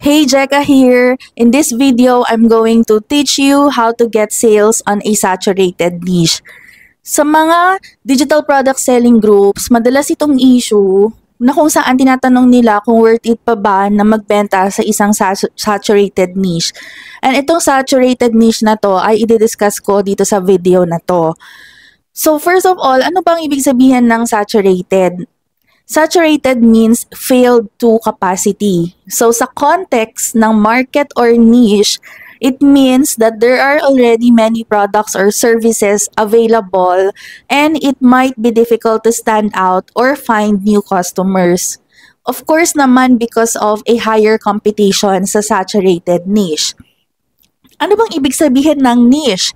Hey, Jeka here. In this video, I'm going to teach you how to get sales on a saturated niche. Sa mga digital product selling groups, madalas itong issue na kung saan tinatanong nila kung worth it pa ba na magbenta sa isang saturated niche. And itong saturated niche na to ay i-discuss ko dito sa video na to. So first of all, ano bang ibig sabihin ng saturated? Saturated means filled to capacity. So sa context ng market or niche, it means that there are already many products or services available and it might be difficult to stand out or find new customers. Of course naman because of a higher competition sa saturated niche. Ano bang ibig sabihin ng niche?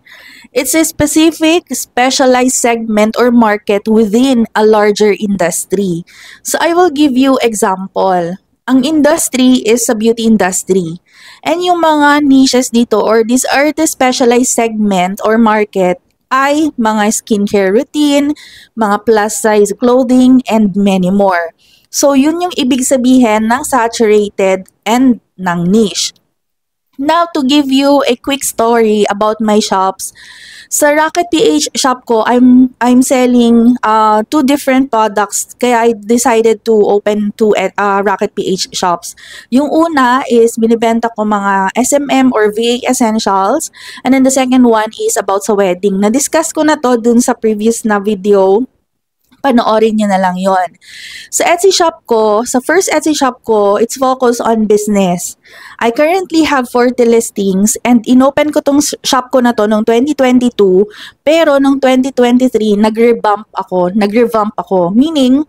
It's a specific, specialized segment or market within a larger industry. So I will give you example. Ang industry is sa beauty industry. And yung mga niches dito or these are the specialized segment or market ay mga skincare routine, mga plus size clothing, and many more. So yun yung ibig sabihin ng saturated and ng niche. Now, to give you a quick story about my shops, sa Rocket PH shop ko, I'm selling two different products. Kaya I decided to open two Rocket PH shops. Yung una is binibenta ko mga SMM or VA essentials. And then the second one is about sa wedding. Na-discuss ko na to dun sa previous na video. Panoorin nyo na lang yon. Sa Etsy shop ko, sa first Etsy shop ko, it's focused on business. I currently have 40 listings and inopen ko tong shop ko na to noong 2022, pero noong 2023, nag-revamp ako. Meaning,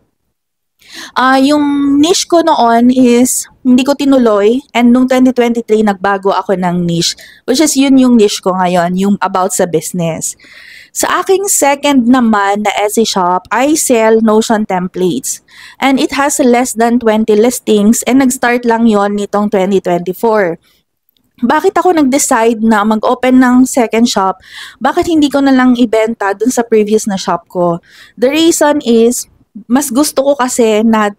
yung niche ko noon is hindi ko tinuloy and noong 2023, nagbago ako ng niche, which is yun yung niche ko ngayon, yung about sa business. Sa aking second naman na Etsy shop, I sell Notion templates. And it has less than 20 listings and nag-start lang yon nitong 2024. Bakit ako nag-decide na mag-open ng second shop? Bakit hindi ko na lang ibenta dun sa previous na shop ko? The reason is, mas gusto ko kasi na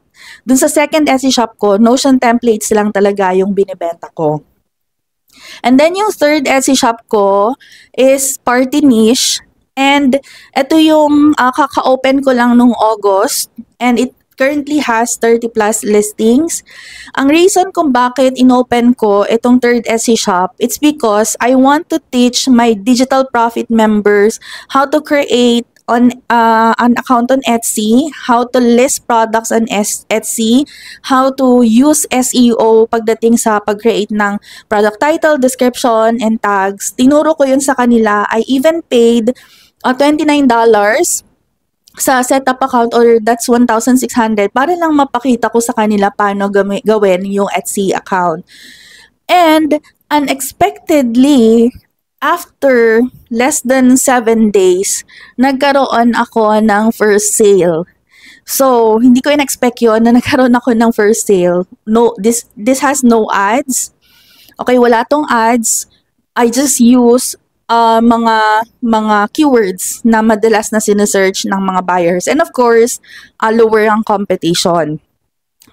dun sa second Etsy shop ko, Notion templates lang talaga yung binibenta ko. And then yung third Etsy shop ko is party niche. And ito yung kaka-open ko lang nung August and it currently has 30 plus listings. Ang reason kung bakit inopen ko itong third Etsy shop, it's because I want to teach my Digital Profit members how to create an account on Etsy, how to list products on Etsy, how to use SEO pagdating sa pag-create ng product title, description, and tags. Tinuro ko yun sa kanila. I even paid $29 sa setup account or that's 1,600 para lang mapakita ko sa kanila paano gawin yung Etsy account. And unexpectedly, after less than 7 days, nagkaroon ako ng first sale. So, hindi ko in-expect yun na nagkaroon ako ng first sale. No, this has no ads. Okay, wala tong ads. I just use mga keywords na madalas na sinesearch ng mga buyers. And of course, lower ang competition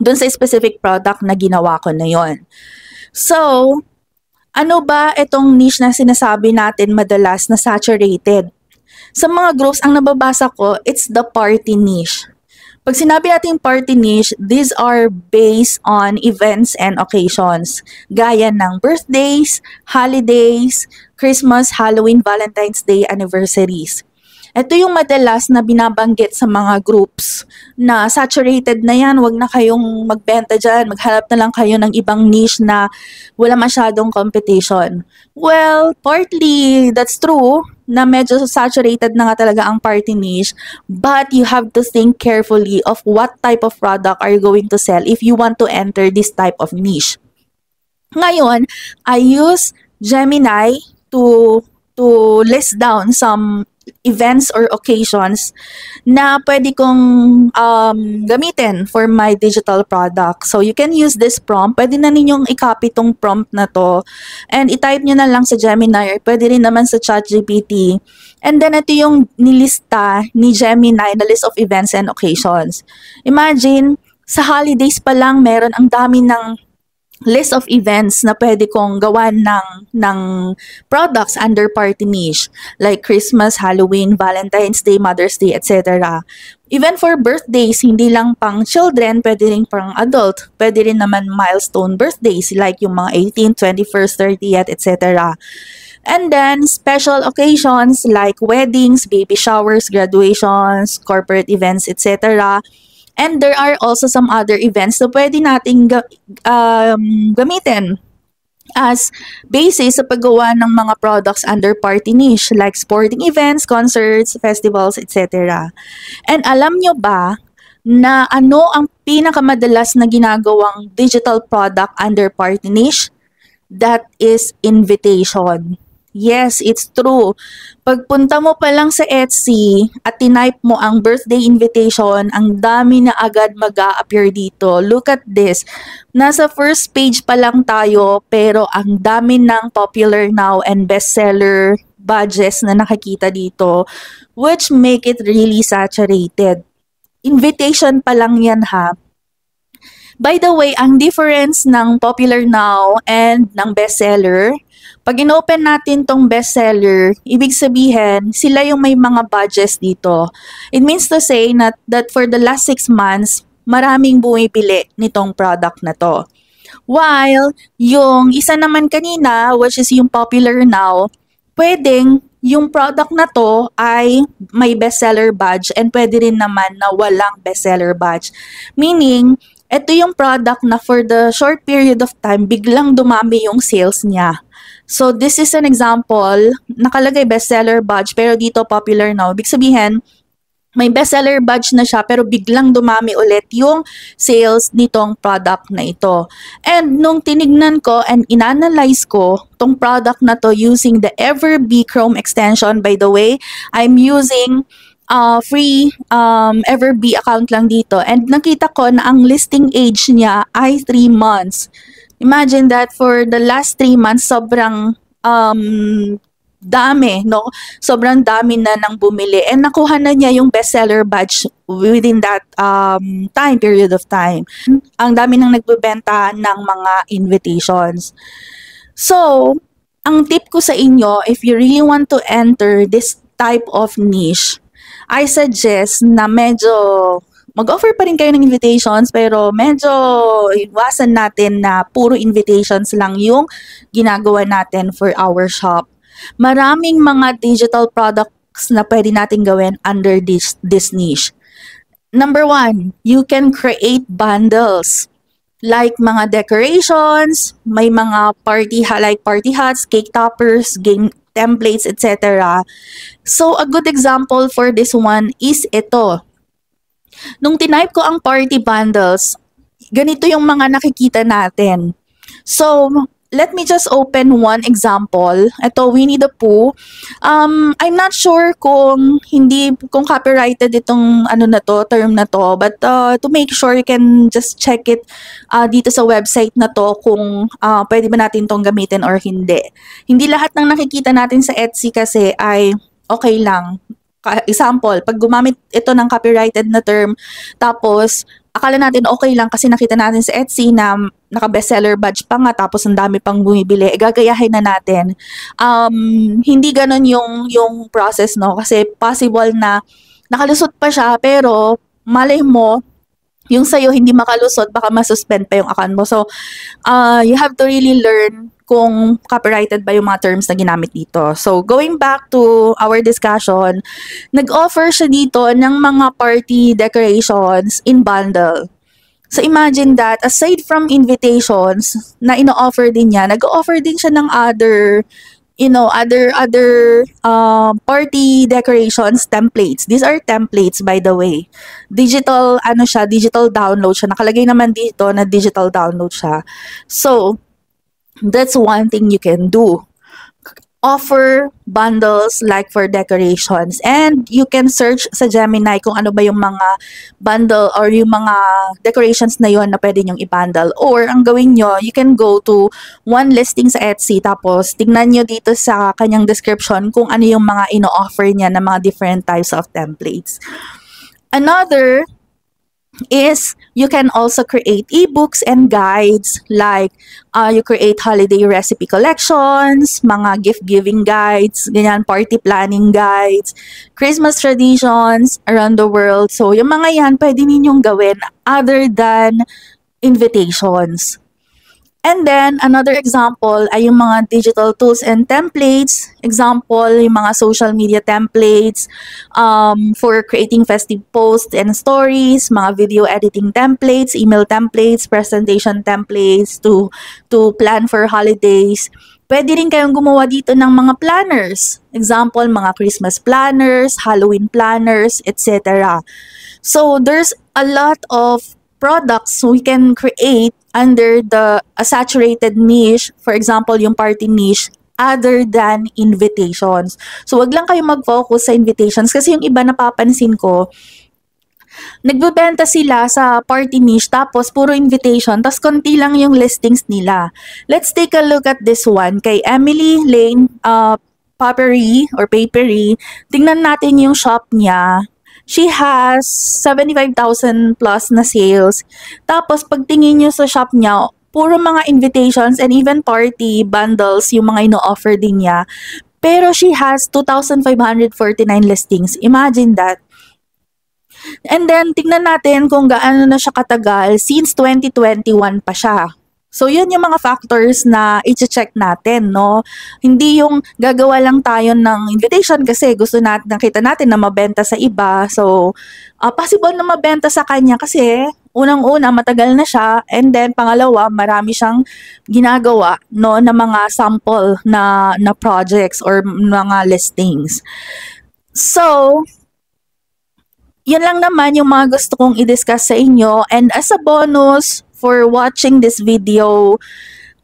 dun sa specific product na ginawa ko na yon. So, ano ba itong niche na sinasabi natin madalas na saturated? Sa mga groups, ang nababasa ko, it's the party niche. Pag sinabi natin party niche, these are based on events and occasions. Gaya ng birthdays, holidays, Christmas, Halloween, Valentine's Day, anniversaries. Ito yung madalas na binabanggit sa mga groups na saturated na yan, wag na kayong magbenta dyan, maghanap na lang kayo ng ibang niche na wala masyadong competition. Well, partly that's true na medyo saturated na nga talaga ang party niche, but you have to think carefully of what type of product are you going to sell if you want to enter this type of niche. Ngayon, I use Gemini to list down some events or occasions na pwede kong gamitin for my digital product. So, you can use this prompt. Pwede na ninyong i-copy tong prompt na to and i-type nyo na lang sa Gemini or pwede rin naman sa ChatGPT. And then, ito yung nilista ni Gemini na list of events and occasions. Imagine, sa holidays pa lang, meron ang dami ng list of events na pwede kong gawan ng products under party niche, like Christmas, Halloween, Valentine's Day, Mother's Day, etc. Even for birthdays, hindi lang pang children, pwede rin pang adult. Pwede rin naman milestone birthdays like yung mga 18th, 21st, 30th, etc. And then, special occasions like weddings, baby showers, graduations, corporate events, etc. And there are also some other events na pwede nating gamitin as basis sa paggawa ng mga products under party niche like sporting events, concerts, festivals, etc. And alam nyo ba na ano ang pinakamadalas na ginagawang digital product under party niche? That is invitation. Yes, it's true. Pagpunta mo pa lang sa Etsy at tinype mo ang birthday invitation, ang dami na agad mag-a-appear dito. Look at this. Nasa first page pa lang tayo pero ang dami ng popular now and bestseller badges na nakikita dito, which make it really saturated. Invitation pa lang yan ha. By the way, ang difference ng popular now and ng bestseller, pag in-open natin tong bestseller, ibig sabihin, sila yung may mga badges dito. It means to say that for the last 6 months, maraming bumibili nitong product na to. While yung isa naman kanina, which is yung popular now, pwedeng yung product na to ay may bestseller badge and pwede rin naman na walang bestseller badge. Meaning, ito yung product na for the short period of time, biglang dumami yung sales niya. So, this is an example. Nakalagay bestseller badge, pero dito popular now. Ibig sabihin, may bestseller badge na siya, pero biglang dumami ulit yung sales nitong product na ito. And nung tinignan ko and inanalyze ko tong product na to using the Everbee Chrome extension, by the way, I'm using free Everbee account lang dito. And nakita ko na ang listing age niya ay 3 months. Imagine that for the last 3 months, sobrang dami, no? Sobrang dami na nang bumili. And nakuha na niya yung bestseller badge within that time, period of time. Ang dami nang nagbebenta ng mga invitations. So, ang tip ko sa inyo, if you really want to enter this type of niche, I suggest na medyo mag-offer pa rin kayo ng invitations pero medyo iwasan natin na puro invitations lang yung ginagawa natin for our shop. Maraming mga digital products na pwede natin gawin under this niche. Number 1, you can create bundles. Like mga decorations, may mga party hats, cake toppers, game templates, etc. So, a good example for this one is ito. Nung tinype ko ang party bundles, ganito yung mga nakikita natin. So, let me just open one example. Ito, Winnie the Pooh. I'm not sure kung copyrighted itong term na to, but to make sure you can just check it dito sa website na to kung pwede ba natin tong gamitin or hindi. Hindi lahat ng nakikita natin sa Etsy kasi ay okay lang. Example, pag gumamit ito ng copyrighted na term, tapos akala natin okay lang kasi nakita natin sa Etsy na naka-bestseller badge pa nga tapos ang dami pang bumibili, gagayahin na natin. Hindi ganun yung process, no? Kasi possible na nakalusot pa siya pero malay mo, yung sa'yo hindi makalusot, baka masuspend pa yung account mo. So, you have to really learn kung copyrighted ba yung mga terms na ginamit dito. So, going back to our discussion, nag-offer siya dito ng mga party decorations in bundle. So, imagine that, aside from invitations na ino-offer din niya, nag-offer din siya ng other party decorations templates. These are templates, by the way. Digital download siya. Nakalagay naman dito na digital download siya. So, that's one thing you can do. Offer bundles like for decorations. And you can search sa Gemini kung ano ba yung mga bundle or yung mga decorations na yon na pwede nyong i-bundle. Or ang gawin nyo, you can go to one listing sa Etsy tapos tignan nyo dito sa kanyang description kung ano yung mga ino-offer niya na mga different types of templates. Another is you can also create ebooks and guides like you create holiday recipe collections, mga gift giving guides, ganyan, party planning guides, Christmas traditions around the world. So yung mga yan pwede ninyong gawin other than invitations. And then, another example ay yung mga digital tools and templates. Example, yung mga social media templates for creating festive posts and stories, mga video editing templates, email templates, presentation templates to plan for holidays. Pwede rin kayong gumawa dito ng mga planners. Example, mga Christmas planners, Halloween planners, etc. So, there's a lot of products we can create under the saturated niche, for example, yung party niche, other than invitations. So, wag lang kayo mag-focus sa invitations kasi yung iba napapansin ko, nagbebenta sila sa party niche tapos puro invitation tapos konti lang yung listings nila. Let's take a look at this one kay Emily Lane Papery or Papery. Tingnan natin yung shop niya. She has 75,000 plus na sales. Tapos pagtingin nyo sa shop niya, puro mga invitations and even party bundles yung mga ino-offer din niya. Pero she has 2,549 listings. Imagine that. And then, tignan natin kung gaano na siya katagal. Since 2021 pa siya. So, yun yung mga factors na i-check natin, no? Hindi yung gagawa lang tayo ng invitation kasi gusto natin, nakita natin na mabenta sa iba. So, possible na mabenta sa kanya kasi unang-una, matagal na siya. And then, pangalawa, marami siyang ginagawa, no, na mga sample na projects or mga listings. So, yun lang naman yung mga gusto kong i-discuss sa inyo. And as a bonus for watching this video,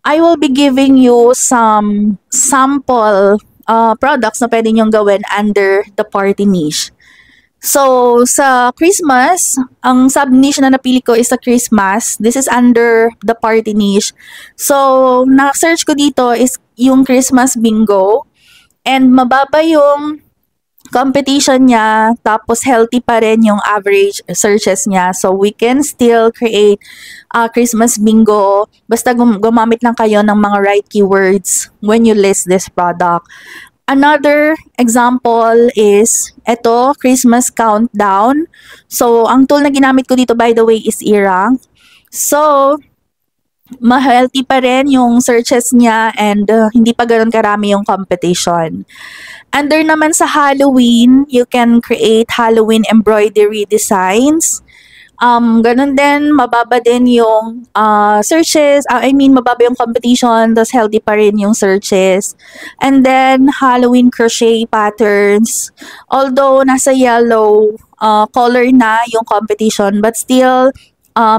I will be giving you some sample products na pwede nyong gawin under the party niche. So, sa Christmas, ang sub-niche na napili ko is sa Christmas. This is under the party niche. So, na-search ko dito is yung Christmas bingo. And mababa yung competition niya, tapos healthy pa rin yung average searches niya. So, we can still create Christmas bingo. Basta gumamit lang kayo ng mga right keywords when you list this product. Another example is ito, Christmas countdown. So, ang tool na ginamit ko dito, by the way, is eRank. So, ma-healthy pa rin yung searches niya and hindi pa ganoon karami yung competition. Under naman sa Halloween, you can create Halloween embroidery designs. Ganun din, mababa din yung searches. Mababa yung competition, tas healthy pa rin yung searches. And then, Halloween crochet patterns. Although, nasa yellow color na yung competition, but still,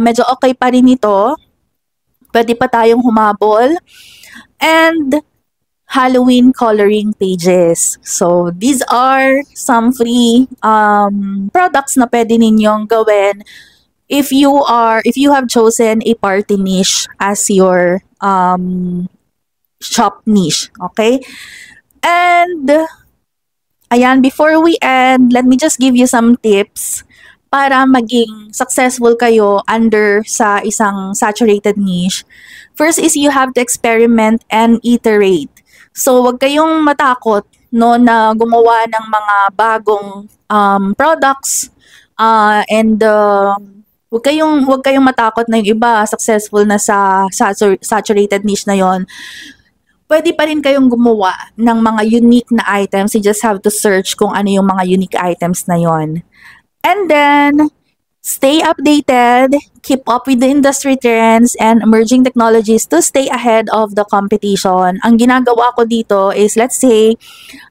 medyo okay pa rin ito. Pwede pa tayong humabol. And Halloween coloring pages. So, these are some free products na pwede ninyong gawin if you have chosen a party niche as your shop niche. Okay? And, ayan, before we end, let me just give you some tips para maging successful kayo under sa isang saturated niche. First is you have to experiment and iterate. So, wag kayong matakot, no, na gumawa ng mga bagong products and wag kayong matakot na yung iba successful na sa saturated niche na yon. Pwede pa rin kayong gumawa ng mga unique na items. You just have to search kung ano yung mga unique items na yon. And then, stay updated, keep up with the industry trends and emerging technologies to stay ahead of the competition. Ang ginagawa ko dito is, let's say,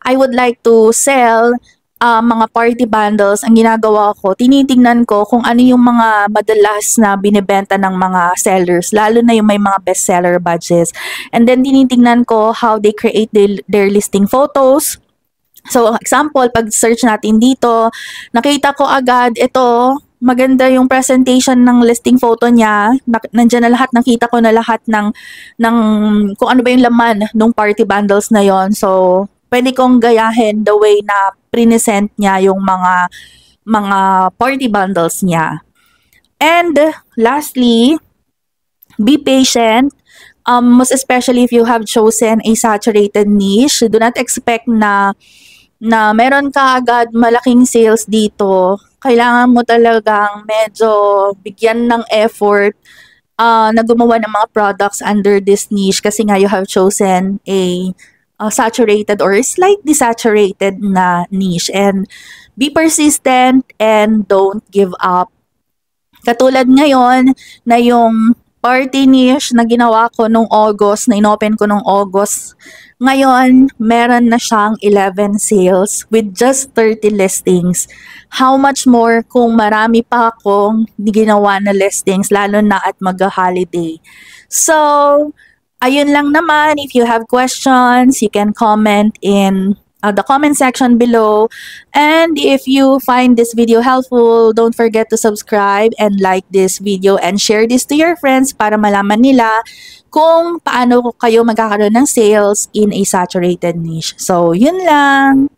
I would like to sell mga party bundles. Ang ginagawa ko, tinitingnan ko kung ano yung mga madalas na binibenta ng mga sellers, lalo na yung may mga bestseller badges. And then, tinitingnan ko how they create their listing photos. So, example, pag search natin dito, nakita ko agad ito, maganda yung presentation ng listing photo niya. Nandiyan na lahat, nakita ko na lahat ng kung ano ba yung laman ng party bundles na yon. So, pwede kong gayahin the way na present niya yung mga party bundles niya. And lastly, be patient. Most especially if you have chosen a saturated niche, do not expect na meron ka agad malaking sales dito. Kailangan mo talagang medyo bigyan ng effort na gumawa ng mga products under this niche kasi nga you have chosen a saturated or slightly saturated na niche, and be persistent and don't give up. Katulad ngayon na yung party niche na ginawa ko nung August, na inopen ko nung August, ngayon meron na siyang 11 sales with just 30 listings. How much more kung marami pa akong ginawa na listings, lalo na at mag-holiday. So, ayun lang naman. If you have questions, you can comment in the comment section below. And if you find this video helpful, don't forget to subscribe and like this video and share this to your friends para malaman nila kung paano kayo magkakaroon ng sales in a saturated niche. So, yun lang.